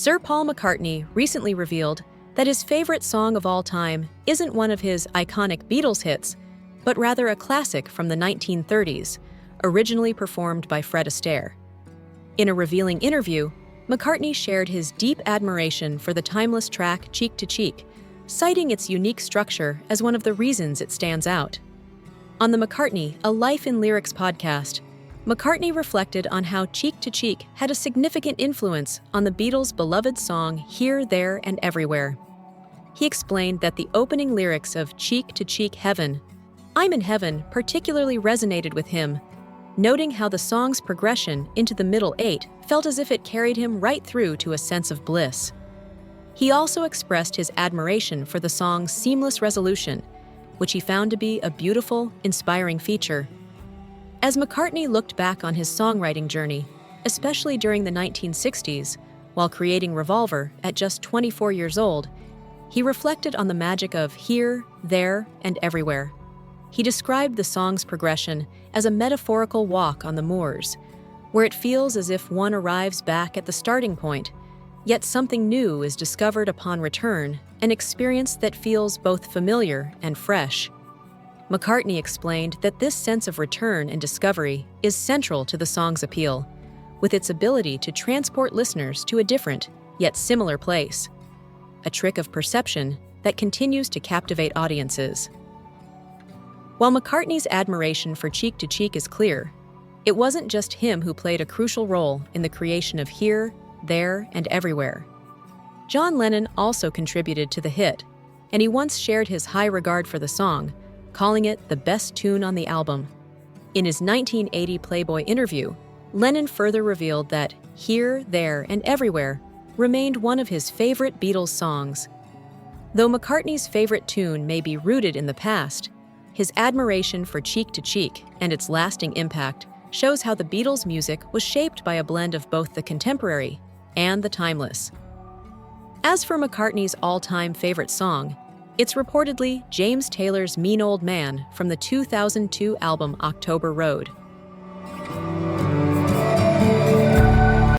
Sir Paul McCartney recently revealed that his favorite song of all time isn't one of his iconic Beatles hits, but rather a classic from the 1930s, originally performed by Fred Astaire. In a revealing interview, McCartney shared his deep admiration for the timeless track Cheek to Cheek, citing its unique structure as one of the reasons it stands out. On the McCartney, A Life in Lyrics podcast, McCartney reflected on how Cheek to Cheek had a significant influence on the Beatles' beloved song Here, There, and Everywhere. He explained that the opening lyrics of Cheek to Cheek Heaven, I'm in Heaven, particularly resonated with him, noting how the song's progression into the middle eight felt as if it carried him right through to a sense of bliss. He also expressed his admiration for the song's seamless resolution, which he found to be a beautiful, inspiring feature. As McCartney looked back on his songwriting journey, especially during the 1960s, while creating Revolver at just 24 years old, he reflected on the magic of Here, There, and Everywhere. He described the song's progression as a metaphorical walk on the moors, where it feels as if one arrives back at the starting point, yet something new is discovered upon return, an experience that feels both familiar and fresh. McCartney explained that this sense of return and discovery is central to the song's appeal, with its ability to transport listeners to a different, yet similar place, a trick of perception that continues to captivate audiences. While McCartney's admiration for Cheek to Cheek is clear, it wasn't just him who played a crucial role in the creation of Here, There, and Everywhere. John Lennon also contributed to the hit, and he once shared his high regard for the song, calling it the best tune on the album. In his 1980 Playboy interview, Lennon further revealed that Here, There, and Everywhere remained one of his favorite Beatles songs. Though McCartney's favorite tune may be rooted in the past, his admiration for Cheek to Cheek and its lasting impact shows how the Beatles' music was shaped by a blend of both the contemporary and the timeless. As for McCartney's all-time favorite song, it's reportedly James Taylor's Mean Old Man from the 2002 album October Road.